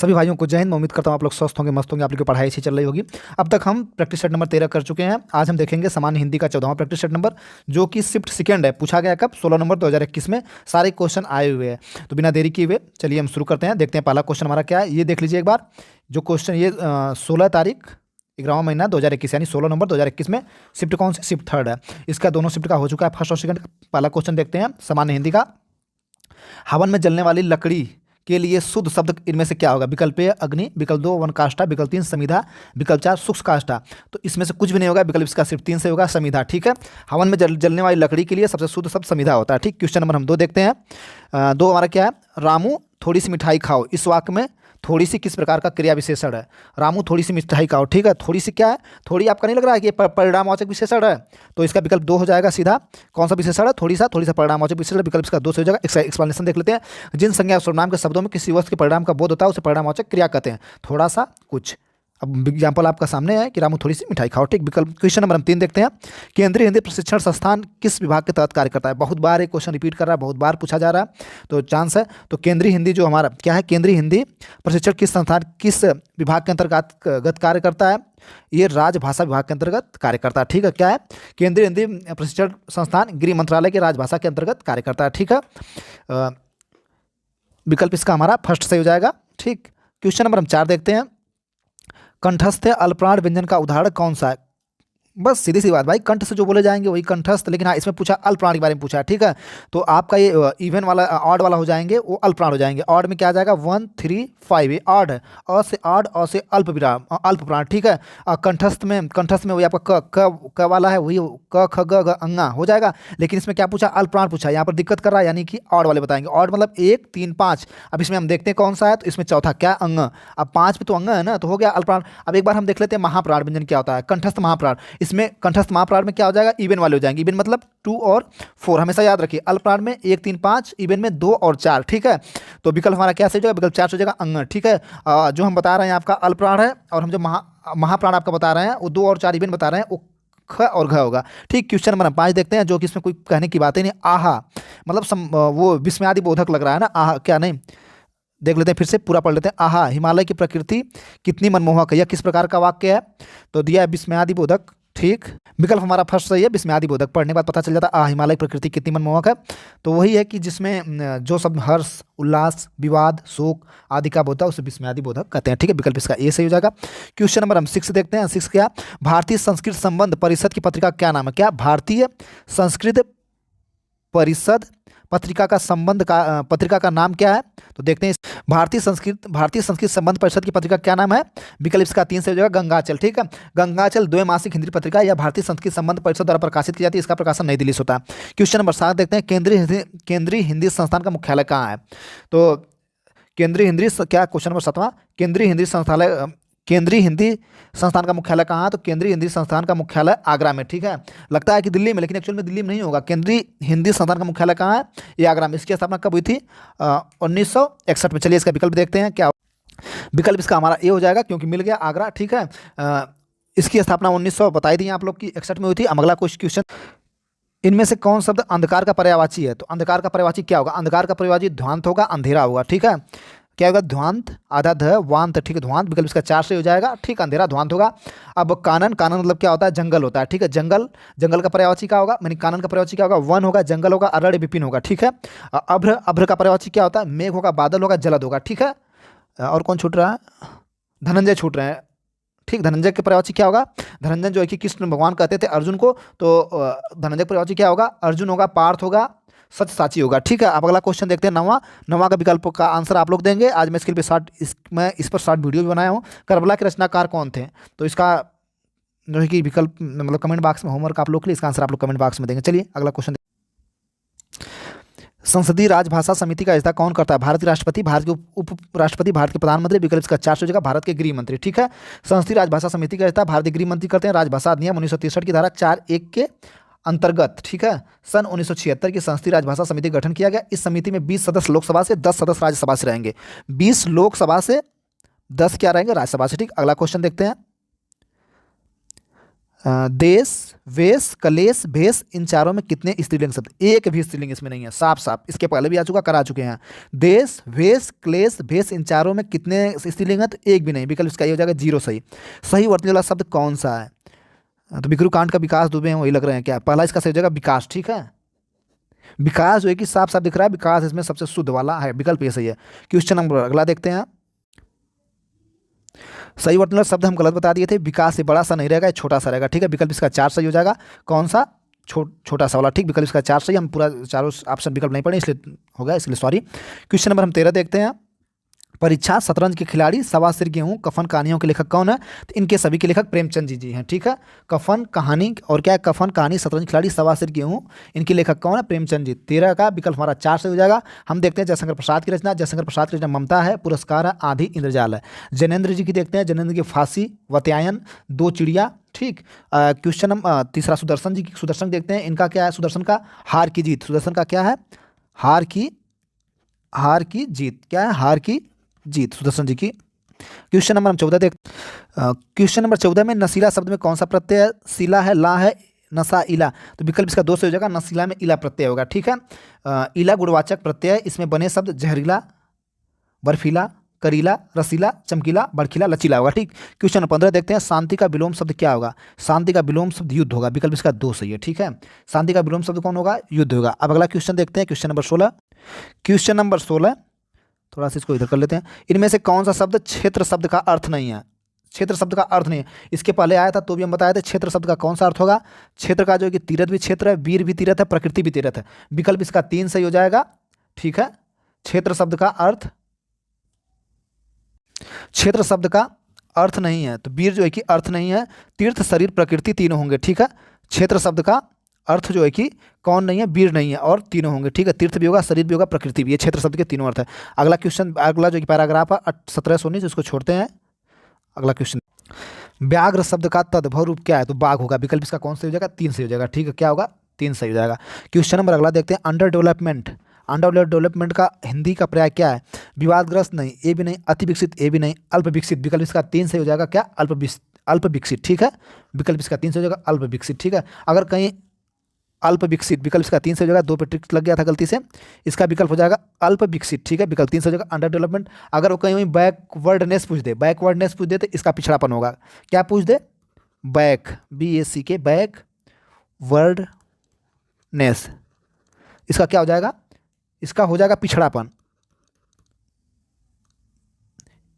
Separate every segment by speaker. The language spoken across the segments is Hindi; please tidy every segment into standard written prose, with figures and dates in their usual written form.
Speaker 1: सभी भाइयों को जय हिंद। मैं उम्मीद करता हूँ आप लोग स्वस्थ होंगे, मस्त होंगे, आप लोग की पढ़ाई अच्छी चल रही होगी। अब तक हम प्रैक्टिस सेट नंबर 13 कर चुके हैं। आज हम देखेंगे सामान्य हिंदी का 14वां प्रैक्टिस सेट नंबर, जो कि शिफ्ट सेकंड है। पूछा गया कब? 16 नंबर 2021 में सारे क्वेश्चन आए हुए हैं। तो बिना देरी किए हुए चलिए हम शुरू करते हैं। देखते हैं पहला क्वेश्चन हमारा क्या है, ये देख लीजिए एक बार। जो क्वेश्चन ये 16 तारीख 11वां महीना 2021 यानी 16 नंबर 2021 में शिफ्ट कौन सी? शिफ्ट थर्ड है। इसका दोनों शिफ्ट का हो चुका है, फर्स्ट और सेकंड का। पहला क्वेश्चन देखते हैं सामान्य हिंदी का। हवन में जलने वाली लकड़ी के लिए शुद्ध शब्द इनमें से क्या होगा? विकल्प ए अग्नि, विकल्प 2 वन काष्ठा, विकल्प 3 समिधा, विकल्प 4 शुष्क काष्ठा। तो इसमें से कुछ भी नहीं होगा, विकल्प इसका सिर्फ 3 से होगा, समिधा। ठीक है, हवन में जलने वाली लकड़ी के लिए सबसे शुद्ध शब्द समिधा होता है। ठीक, क्वेश्चन नंबर हम 2 देखते हैं। 2 हमारा क्या है? रामू थोड़ी सी मिठाई खाओ। इस वाक्य में थोड़ी सी किस प्रकार का क्रिया विशेषण है? रामू थोड़ी सी मिठाई खाओ। ठीक है, थोड़ी सी क्या है? थोड़ी आपका नहीं लग रहा है कि ये परिणामवाचक विशेषण है? तो इसका विकल्प 2 हो जाएगा सीधा। कौन सा विशेषण है? थोड़ी सा परिणामवाचक विशेषण। विकल्प इसका 2 से हो जाएगा। इसका एक्सप्लेनेशन देख लेते हैं। जिन संज्ञा और सर्वनाम के शब्दों में किसी वस्तु के परिणाम का बोध होता है उसे परिणामवाचक क्रिया कहते हैं। थोड़ा सा, कुछ। अब एग्जाम्पल आपका सामने है कि रामू थोड़ी सी मिठाई खाओ। ठीक, विकल्प क्वेश्चन नंबर हम 3 देखते हैं। केंद्रीय हिंदी प्रशिक्षण संस्थान किस विभाग के तहत कार्य करता है? बहुत बार एक क्वेश्चन रिपीट कर रहा है, बहुत बार पूछा जा रहा है, तो चांस है। तो केंद्रीय हिंदी जो हमारा क्या है, केंद्रीय हिंदी प्रशिक्षण किस संस्थान किस विभाग के अंतर्गत कार्य करता है? ये राजभाषा विभाग के अंतर्गत कार्य करता है। ठीक है, क्या है? केंद्रीय हिंदी प्रशिक्षण संस्थान गृह मंत्रालय के राजभाषा के अंतर्गत कार्य करता है। ठीक है, विकल्प इसका हमारा फर्स्ट सही हो जाएगा। ठीक, क्वेश्चन नंबर हम 4 देखते हैं। कंठस्थ अल्पप्राण व्यंजन का उदाहरण कौन सा है? बस सीधी सी बात भाई, कंठ से जो बोले जाएंगे वही कंठस्थ। लेकिन हाँ, इसमें पूछा अल्पप्राण के बारे में पूछा है। ठीक है, तो आपका ये इवन वाला ऑड वाला हो जाएंगे, वो अल्पप्राण हो जाएंगे। ऑड में क्या आ जाएगा? 1 3 5, ये ऑड है। अ से ऑड, अ से अल्प विराम, अल्प प्राण। ठीक है, कंठस्थ में वही आपका क वाला है, वही क ख ग घ अंगा हो जाएगा। लेकिन इसमें क्या पूछा? अल्पप्राण पूछा। यहाँ पर दिक्कत कर रहा है, यानी कि ऑड वाले बताएंगे। ऑड मतलब 1 3 5। अब इसमें हम देखते हैं कौन सा है, तो इसमें चौथा क्या? अंग। अब 5 पे तो अंग है ना, तो हो गया अल्पप्राण। अब एक बार हम देख लेते हैं महाप्राण व्यंजन क्या होता है। कंठस्थ महाप्राण, इसमें कंठस्थ महाप्राण में क्या हो जाएगा? इवन वाले हो जाएंगे। इवन मतलब 2 और 4, हमेशा याद रखिए। अल्पप्राण में 1 3 5, इवन में 2 और 4। ठीक है, तो विकल्प हमारा क्या सही हो जाएगा? विकल्प 4 हो जाएगा, अंग। ठीक है, जो हम बता रहे हैं आपका अल्पप्राण है, और हम जो महाप्राण आपका बता रहे हैं वो 2 और 4 इवन बता रहे हैं, वो ख और घ होगा। ठीक, क्वेश्चन नंबर 5 देखते हैं, जो कि इसमें कोई कहने की बात ही नहीं। आहा मतलब वो विस्मयादि बोधक लग रहा है ना, आहा क्या नहीं। देख लेते हैं, फिर से पूरा पढ़ लेते हैं। आहा हिमालय की प्रकृति कितनी मनमोहक है, यह किस प्रकार का वाक्य है? तो दिया है विस्मयादि बोधक। ठीक, विकल्प हमारा फर्स्ट सही है, विस्मयादि बोधक। पढ़ने के बाद पता चल जाता है हिमालय की प्रकृति कितनी मनमोहक है। तो वही है कि जिसमें जो शब्द हर्ष, उल्लास, विवाद, शोक आदि का बोधता है उसे विस्मयादि बोधक कहते हैं। ठीक है, विकल्प इसका ए सही हो जाएगा। क्वेश्चन नंबर हम 6 देखते हैं। 6 क्या? भारतीय संस्कृत संबंध परिषद की पत्रिका क्या नाम है? क्या भारतीय संस्कृत परिषद पत्रिका का संबंध का पत्रिका का नाम क्या है? तो देखते हैं, भारतीय संस्कृत संबंध परिषद की पत्रिका क्या नाम है? विकल्प इसका 3 से हो जाएगा, गंगाचल। ठीक है, गंगाचल द्वैमासिक हिंदी पत्रिका या भारतीय संस्कृत संबंध परिषद द्वारा प्रकाशित की जाती है। इसका प्रकाशन नई दिल्ली से होता है। क्वेश्चन नंबर 7 देखते हैं। केंद्रीय हिंदी संस्थान का मुख्यालय कहाँ है? तो केंद्रीय हिंदी क्या? क्वेश्चन नंबर 7वां, केंद्रीय हिंदी संस्थान का मुख्यालय कहाँ है? तो केंद्रीय हिंदी संस्थान का मुख्यालय आगरा में। ठीक है, लगता है कि दिल्ली में, लेकिन एक्चुअल में दिल्ली में नहीं होगा। केंद्रीय हिंदी संस्थान का मुख्यालय कहाँ है? ये आगरा में। इसकी स्थापना कब हुई थी? 1961 में। चलिए इसका विकल्प देखते हैं क्या। विकल्प इसका हमारा ए हो जाएगा, क्योंकि मिल गया आगरा। ठीक है, इसकी स्थापना 1900 बताई थी आप लोग की 61 में हुई थी। अगला क्वेश्चन, इनमें से कौन शब्द अंधकार का पर्यायवाची है? तो अंधकार का पर्यायवाची क्या होगा? अंधकार का पर्यायवाची ध्वांत होगा, अंधेरा होगा। ठीक है, क्या होगा? ध्वांत, आधा ध वांत। ठीक है, ध्वांत। विकल्प इसका 4 से हो जाएगा। ठीक, अंधेरा ध्वांत होगा। अब कानन मतलब क्या होता है? जंगल होता है। ठीक है, जंगल का पर्यायवाची क्या होगा? मैंने कानन का पर्यायवाची क्या होगा? वन होगा, जंगल होगा, अरण्य विपिन होगा। ठीक है, अभ्र का पर्यायवाची क्या होता है? मेघ होगा, बादल होगा, जलद होगा। ठीक है, और कौन छूट रहा है? धनंजय छूट रहे हैं। ठीक, धनंजय के पर्यायवाची क्या होगा? धनंजय जो है कि कृष्ण भगवान कहते थे अर्जुन को, तो धनंजय पर्यायवाची क्या होगा? अर्जुन होगा, पार्थ होगा, सच साची होगा। ठीक है, अब अगला क्वेश्चन देखते हैं। 9वां का विकल्प का आंसर आप लोग देंगे। आज मैं इसके लिए मैं इस पर शॉर्ट वीडियो भी बनाया हूँ। करबला के रचनाकार कौन थे? तो इसका जो है कि विकल्प मतलब कमेंट बॉक्स में होमवर्क आप लोग के लिए, इसका आंसर आप लोग कमेंट बॉक्स में देंगे। चलिए अगला क्वेश्चन। संसदीय राजभाषा समिति का हिस्सा कौन करता है? भारत के राष्ट्रपति, भारत के उपराष्ट्रपति, भारत के प्रधानमंत्री। विकल्प इसका 4 जगह भारत के गृह मंत्री। ठीक है, संसदीय राजभाषा समिति का हिस्सा भारतीय गृह मंत्री करते हैं। राजभाषा अधिनियम 1963 की धारा 4(1) के अंतर्गत। ठीक है, सन 1976 की संसदीय राजभाषा समिति का गठन किया गया। इस समिति में 20 सदस्य लोकसभा से, 10 सदस्य राज्यसभा से रहेंगे। 20 लोकसभा से, 10 क्या रहेंगे? राज्यसभा से। ठीक, अगला क्वेश्चन देखते हैं। देश, वेश, कलेश, भेष, इन चारों में कितने स्त्रीलिंग शब्द? एक भी स्त्रीलिंग इसमें नहीं है, साफ साफ। इसके पहले भी आ चुका, करा चुके हैं। देश, वेश, क्लेश, भेष, इन चारों में कितने स्त्रीलिंग है? तो एक भी नहीं। विकल्प इसका ये हो जाएगा 0 सही। सही वर्तनी वाला शब्द कौन सा है? तो विक्रुकांड का विकास दुबे हैं, वही लग रहे हैं क्या? पहला इसका सही हो जाएगा विकास, ठीक है। विकास जो है कि साफ साफ दिख रहा है, विकास इसमें सबसे शुद्ध वाला है, विकल्प ये सही है। क्वेश्चन नंबर अगला देखते हैं। सही वर्तमान शब्द हम गलत बता दिए थे, विकास से बड़ा सा नहीं रहेगा, छोटा सा रहेगा, ठीक है। विकल्प इसका 4 सही हो जाएगा। कौन सा? छोटा सा वाला, ठीक। विकल्प इसका 4 सही। हम पूरा चारों ऑप्शन विकल्प नहीं पढ़े इसलिए हो गया, इसलिए सॉरी। क्वेश्चन नंबर हम 13 देखते हैं। परीक्षा, शतरंज के खिलाड़ी, सवा सिर गेहूं, कफन कहानियों के लेखक कौन है? तो इनके सभी के लेखक प्रेमचंद जी हैं, ठीक है। कफन कहानी और क्या है? कफन कहानी, शतरंज खिलाड़ी, सवा सिर गेहूं, इनके लेखक कौन है? प्रेमचंद जी। 13 का विकल्प हमारा 4 से हो जाएगा। हम देखते हैं जयशंकर प्रसाद की रचना। जयशंकर प्रसाद की रचना ममता है, पुरस्कार है आधी इंद्रजाल है। जैनेन्द्र जी की देखते हैं। जैनेन्द्र की फांसी, वात्यायन, दो चिड़िया, ठीक। क्वेश्चन नंबर 3 सुदर्शन जी की। सुदर्शन देखते हैं, इनका क्या है? सुदर्शन का हार की जीत। सुदर्शन का क्या है? हार की जीत। क्या है? हार की जीत, सुदर्शन जी की। क्वेश्चन नंबर हम 14 देख। क्वेश्चन नंबर 14 में नशीला शब्द में कौन सा प्रत्यय है? सीला है, ला है, नशा, इला। तो विकल्प इसका 2 से हो जाएगा। नशीला में इला प्रत्यय होगा, ठीक है। इला गुणवाचक प्रत्यय है। इसमें बने शब्द जहरीला, बर्फीला, करीला, रसीला, चमकीला, बड़खीला, लचीला होगा, ठीक। क्वेश्चन नंबर 15 देखते हैं। शांति का विलोम शब्द क्या होगा? शांति का विलोम शब्द युद्ध होगा। विकल्प इसका 2 सही है, ठीक है। शांति का विलोम शब्द कौन होगा? युद्ध होगा। अब अगला क्वेश्चन देखते हैं, क्वेश्चन नंबर 16। क्वेश्चन नंबर 16, थोड़ा सा इसको इधर कर लेते हैं। इनमें से कौन सा शब्द क्षेत्र शब्द का अर्थ नहीं है? क्षेत्र शब्द का अर्थ नहीं है। इसके पहले आया था तो भी हम बताए थे क्षेत्र शब्द का कौन सा अर्थ होगा। क्षेत्र का जो है कि तीरथ भी क्षेत्र है, वीर भी तीरथ है, प्रकृति भी तीरथ है। विकल्प इसका 3 सही हो जाएगा, ठीक है। क्षेत्र शब्द का अर्थ, क्षेत्र शब्द का अर्थ नहीं है, तो वीर जो है कि अर्थ नहीं है, तीर्थ, शरीर, प्रकृति तीनों होंगे, ठीक है। क्षेत्र शब्द का अर्थ जो है कि कौन नहीं है? वीर नहीं है, और तीनों होंगे, ठीक है। तीर्थ भी होगा, शरीर भी होगा, प्रकृति भी। ये क्षेत्र शब्द के तीनों अर्थ है। अगला क्वेश्चन, अगला जो कि पैराग्राफ है 17 से 19, इसको छोड़ते हैं। अगला क्वेश्चन, व्याघ्र शब्द का तद्भव रूप क्या है? तो बाघ होगा। विकल्प इसका कौन सही हो जाएगा? 3 सही हो जाएगा, ठीक है। क्या होगा? 3 सही हो जाएगा। क्वेश्चन नंबर अगला देखते हैं। अंडर डेवलपमेंट, अंडर डेवलपमेंट का हिंदी का पर्याय क्या है? विवादग्रस्त नहीं, ए भी नहीं, अति विकसित, ए भी नहीं, अल्प विकसित। विकल्प इसका 3 सही हो जाएगा। क्या? अल्प विकसित, ठीक है। विकल्प इसका 3 सही हो जाएगा, अल्प विकसित, ठीक है। अगर कहीं अल्प विकसित, विकल्प इसका 3 से हो जाएगा। 2 पे टिक लग गया था गलती से, इसका विकल्प हो जाएगा अल्प विकसित, ठीक है। विकल्प 3 से हो जाएगा अंडर डेवलपमेंट। अगर वो कहीं वहीं बैकवर्डनेस पूछ दे, बैकवर्डनेस पूछ दे, तो इसका पिछड़ापन होगा। क्या पूछ दे? बैक, BAC के, बैकवर्डनेस, इसका क्या हो जाएगा? इसका हो जाएगा पिछड़ापन,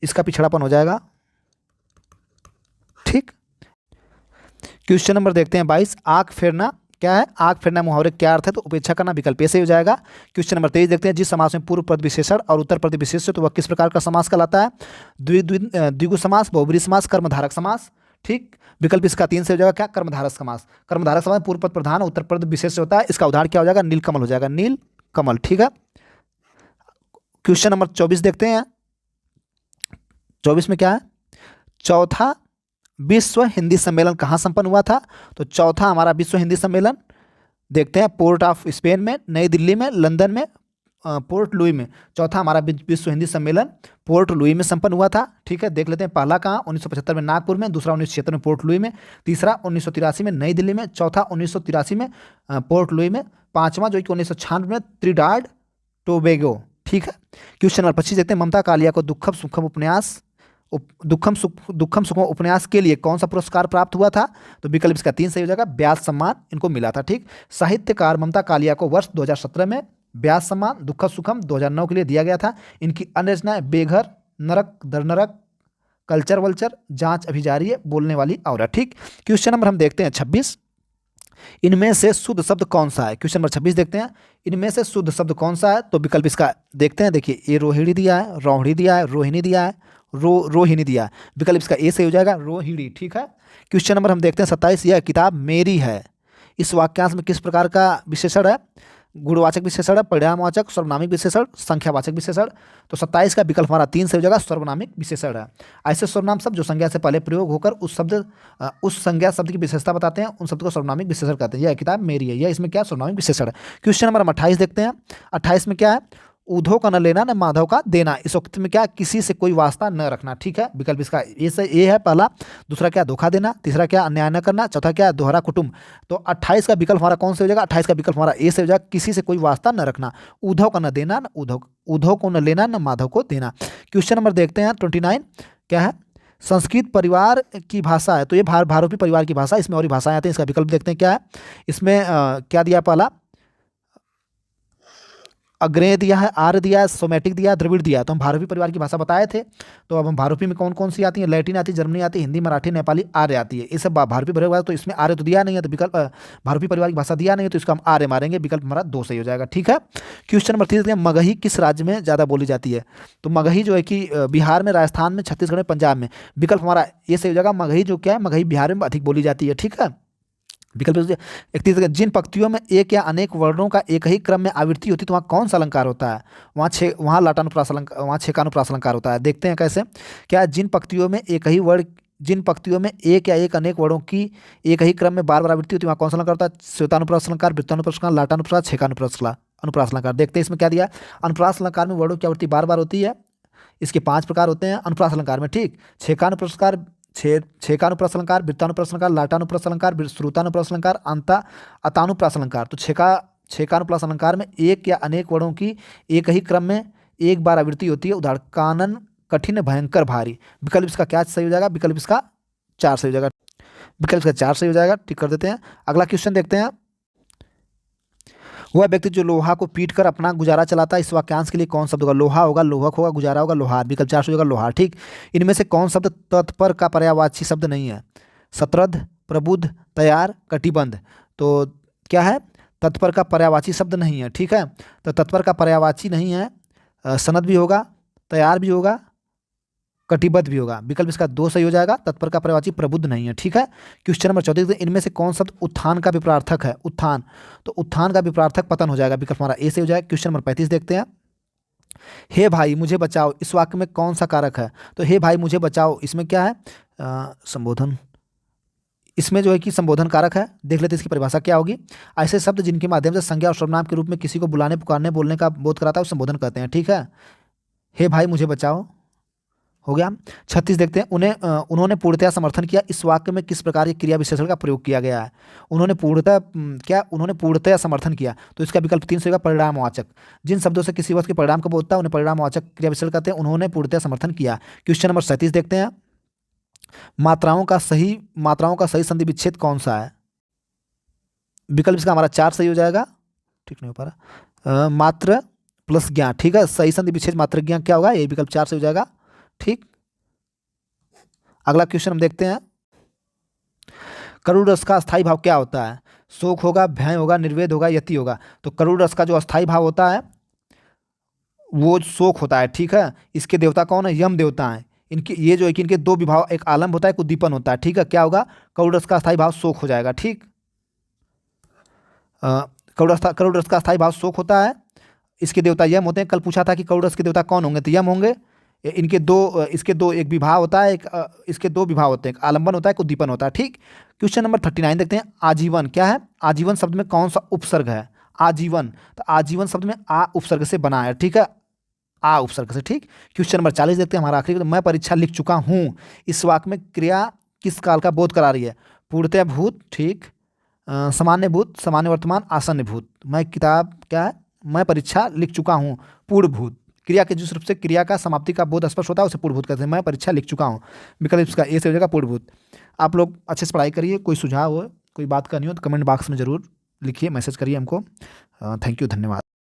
Speaker 1: इसका पिछड़ापन हो जाएगा, ठीक। क्वेश्चन नंबर देखते हैं 22। आंख फेरना क्या है? आंख फेरना मुहावरे क्या अर्थ है? तो उपेक्षा करना। विकल्प ए से हो जाएगा। क्वेश्चन नंबर 23 देखते हैं। जिस समास में पूर्व पद विशेषण और उत्तर पद विशेषण, तो वह किस प्रकार का समास कहलाता है? द्विगु समास, बहुब्रीहि समास, कर्मधारक समास, ठीक। विकल्प इसका 3 से हो जाएगा। क्या? कर्मधारक समास। कर्मधारक समास में पूर्व पद प्रधान, उत्तर पद विशेष होता है। इसका उदाहरण क्या हो जाएगा? नीलकमल हो जाएगा, नीलकमल, ठीक है। क्वेश्चन नंबर 24 देखते हैं। 24 में क्या है? चौथा विश्व हिंदी सम्मेलन कहाँ संपन्न हुआ था? तो चौथा हमारा विश्व हिंदी सम्मेलन देखते हैं पोर्ट ऑफ स्पेन में, नई दिल्ली में, लंदन में, पोर्ट लुई में। चौथा हमारा विश्व हिंदी सम्मेलन पोर्ट लुई में संपन्न हुआ था, ठीक है। देख लेते हैं पहला कहाँ? 1975 में नागपुर में, दूसरा 1976 में पोर्ट लुई में, तीसरा 1983 में नई दिल्ली में, चौथा 1983 में पोर्ट लुई में, पाँचवा जो कि 1996 में त्रिडाद टोबैगो, ठीक है। क्वेश्चन नंबर 25 देखते हैं। ममता कालिया को दुखम सुखम उपन्यास के लिए कौन सा पुरस्कार प्राप्त हुआ था? तो विकल्प इसका 3 सही हो जाएगा। व्यास सम्मान इनको मिला था, ठीक। साहित्यकार ममता कालिया को वर्ष 2017 में व्यास सम्मान, दुखम सुखम 2009 के लिए दिया गया था। इनकी अन्य रचनाएं बेघर, नरक दर नरक, कल्चर वल्चर, जांच अभी जारी है, बोलने वाली औरत, ठीक। क्वेश्चन नंबर हम देखते हैं 26। इनमें से शुद्ध शब्द कौन सा है? क्वेश्चन नंबर 26 देखते हैं। इनमें से शुद्ध शब्द कौन सा है? तो विकल्प इसका देखते हैं। देखिए, ये रोहिणी दिया है, रोहिणी दिया है, रोहिणी दिया है, रोहिणी दिया है। विकल्प इसका ए सही हो जाएगा, रोहिणी, ठीक है। क्वेश्चन नंबर हम देखते हैं 27। यह किताब मेरी है, इस वाक्यांश में किस प्रकार का विशेषण है? गुणवाचक विशेषण है, परिणामवाचक, सर्वनामिक विशेषण, संख्यावाचक विशेषण। तो 27 का विकल्प हमारा 3 से हो जाएगा, सर्वनामिक विशेषण है। ऐसे सर्वनाम शब्द जो संज्ञा से पहले प्रयोग होकर उस संज्ञा शब्द की विशेषता बताते हैं, उन शब्द को सर्वनामिक विशेषण कहते हैं। यह किताब मेरी है, यह इसमें क्या? सर्वनामिक विशेषण है। क्वेश्चन नंबर हम 28 देखते हैं। 28 में क्या है? उधो का न लेना न माधव का देना। इस वक्त में क्या, किसी से कोई वास्ता न रखना। ठीक है, विकल्प इसका ये है पहला। दूसरा क्या, धोखा देना। तीसरा क्या, अन्याय न करना। चौथा क्या, दोहरा कुटुंब। तो 28 का विकल्प हमारा कौन से हो जाएगा, 28 का विकल्प हमारा ए से हो जाएगा, किसी से कोई वास्ता न रखना। उधो का न देना, न उधो को न लेना, न माधव को देना। क्वेश्चन नंबर देखते हैं 29 क्या है, संस्कृत परिवार की भाषा है। तो ये भारोपी परिवार की भाषा, इसमें और भी भाषाएं आती हैं। इसका विकल्प देखते हैं क्या है, इसमें क्या दिया, पहला अग्रेय दिया है, आर्य दिया है, सोमेटिक दिया है, द्रविड़ दिया है। तो हम भारोपी परिवार की भाषा बताए थे। तो अब हम भारोपी में कौन कौन सी आती है, लैटिन आती है, जर्मनी आती है, हिंदी, मराठी, नेपाली, आर्य आती है। ये सब भारोपी परिवार। तो इसमें आर्य तो दिया नहीं है, तो विकल्प भारोपी परिवार की भाषा दिया नहीं है, तो इसका हम आर्य मारेंगे। विकल्प हमारा 2 सही हो जाएगा। ठीक है, क्वेश्चन नंबर 3 देखते हैं, मगही किस राज्य में ज़्यादा बोली जाती है। तो मगही जो है कि बिहार में, राजस्थान में, छत्तीसगढ़ में, पंजाब में। विकल्प हमारा ये सही हो जाएगा, मगही जो क्या है, मगही बिहार में अधिक बोली जाती है। ठीक है, विकल्प 31, जिन पंक्तियों में एक या अनेक वर्णों का एक ही क्रम में आवृत्ति होती है तो वहाँ कौन सा अलंकार होता है, वहाँ लाटानुप्रास अलंकार, वहाँ छेकानुप्रास अलंकार होता है। देखते हैं कैसे, क्या जिन पंक्तियों में एक ही वर्ण, जिन पंक्तियों में एक या एक अनेक वर्णों की एक ही क्रम में बार बार आवृत्ति होती है वहाँ कौन सा अलंकार होता है, श्वेतानुप्रास अलंकार, वृत्तानुप्रास अलंकार, लाटानुप्रास, छेकानुप्रास अनुप्रास अलंकार। देखते हैं इसमें क्या दिया, अनुप्रास अलंकार में वर्णों की आवृत्ति बार बार होती है। इसके 5 प्रकार होते हैं अनुप्रास अलंकार में। ठीक, छेकानुप्रास, छेकानुप्रास अलंकार, वृत्तानुप्रास अलंकार, लाटानुप्रास अलंकार, श्रुतानुप्रास अलंकार, अतानुप्रास अलंकार। तो छेकानुप्रास अलंकार में एक या अनेक वर्णों की एक ही क्रम में एक बार आवृत्ति होती है। उदाहरण, कानन, कठिन, भयंकर, भारी। विकल्प इसका क्या सही हो जाएगा, विकल्प इसका 4 सही हो जाएगा। विकल्प इसका 4 सही हो जाएगा। टिक कर देते हैं। अगला क्वेश्चन देखते हैं, वह व्यक्ति जो लोहा को पीट कर अपना गुजारा चलाता है, इस वाक्यांश के लिए कौन शब्द होगा, लोहा होगा, लोहक होगा, गुजारा होगा, लोहार। विकल्प 4 हो जाएगा, लोहार। ठीक, इनमें से कौन शब्द तत्पर का पर्यायवाची शब्द नहीं है, शतरद्ध, प्रबुद्ध, तैयार, कटिबंध। तो क्या है, तत्पर का पर्यायवाची शब्द नहीं है। ठीक है, तो तत्पर का पर्यायवाची नहीं है, सनद भी होगा, तैयार भी होगा, कटिबद्ध भी होगा। विकल्प इसका 2 सही हो जाएगा। तत्पर का पर्यायवाची प्रबुद्ध नहीं है। ठीक है, क्वेश्चन नंबर 34, इनमें से कौन शब्द उत्थान का विपरार्थक है, उत्थान। तो उत्थान का विपरार्थक पतन हो जाएगा। विकल्प हमारा ए से हो जाएगा। क्वेश्चन नंबर 35 देखते हैं, हे भाई मुझे बचाओ, इस वाक्य में कौन सा कारक है। तो हे भाई मुझे बचाओ, इसमें क्या है, संबोधन, इसमें जो है कि संबोधन कारक है। देख लेते हैं इसकी परिभाषा क्या होगी। ऐसे शब्द जिनके माध्यम से संज्ञा और सर्वनाम के रूप में किसी को बुलाने, पुकारने, बोलने का बोध कराता है उसे संबोधन कहते हैं। ठीक है, हे भाई मुझे बचाओ हो गया। 36 देखते हैं, उन्होंने पूर्णतया समर्थन किया, इस वाक्य में किस प्रकार के क्रिया विशेषण का प्रयोग किया गया है। उन्होंने पूर्णतया समर्थन किया। तो इसका विकल्प 3 होगा, परिणामवाचक। जिन शब्दों से किसी वस्तु के परिणाम का बोध होता है उन्हें परिणामवाचक क्रिया विशेषण कहते हैं। उन्होंने पूर्णतया समर्थन किया। क्वेश्चन नंबर 37 देखते हैं, मात्राओं का सही संधि विच्छेद कौन सा है। विकल्प इसका हमारा 4 सही हो जाएगा। ठीक नहीं हो पा रहा, मात्र प्लस ज्ञा। ठीक है, सही संधि विच्छेद मात्र ज्ञा क्या होगा, ये विकल्प 4 से हो जाएगा। ठीक, अगला क्वेश्चन हम देखते हैं, करुण रस का अस्थाई भाव क्या होता है। शोक होगा, भय होगा, निर्वेद होगा, यति होगा। तो करुण रस का जो अस्थाई भाव होता है वो शोक होता है। ठीक है, इसके देवता कौन है, यम देवता है। इनके ये जो है कि इनके 2 विभाव, एक आलम्ब होता है, एक उद्दीपन होता है। ठीक है, क्या होगा, करुण रस का अस्थाई भाव शोक हो जाएगा। ठीक, करुण रस का अस्थाई भाव शोक होता है। इसके देवता यम होते हैं। कल पूछा था कि करुण रस के देवता कौन होंगे, तो यम होंगे। इसके दो एक विभाव होता है, इसके 2 विभाव होते हैं, एक आलंबन होता है, एक उद्दीपन होता है। ठीक, क्वेश्चन नंबर 39 देखते हैं, आजीवन क्या है। आजीवन शब्द में कौन सा उपसर्ग है, आजीवन। तो आजीवन शब्द में आ उपसर्ग से बना है। ठीक है, आ उपसर्ग से। ठीक, क्वेश्चन नंबर 40 देखते हैं, हमारा आखिरी, मैं परीक्षा लिख चुका हूँ, इस वाक्य में क्रिया किस काल का बोध करा रही है, पूर्णतया भूत। ठीक, सामान्य भूत, सामान्य वर्तमान, आसन्न भूत। मैं किताब क्या है, मैं परीक्षा लिख चुका हूँ, पूर्ण भूत। क्रिया के जिस रूप से क्रिया का समाप्ति का बोध स्पष्ट होता है उसे पूर्णभूत कहते हैं। मैं परीक्षा लिख चुका हूँ। विकल्प इसका ए से हो जाएगा, पूर्णभूत। आप लोग अच्छे से पढ़ाई करिए। कोई सुझाव हो, कोई बात करनी हो तो कमेंट बॉक्स में ज़रूर लिखिए, मैसेज करिए हमको। थैंक यू, धन्यवाद।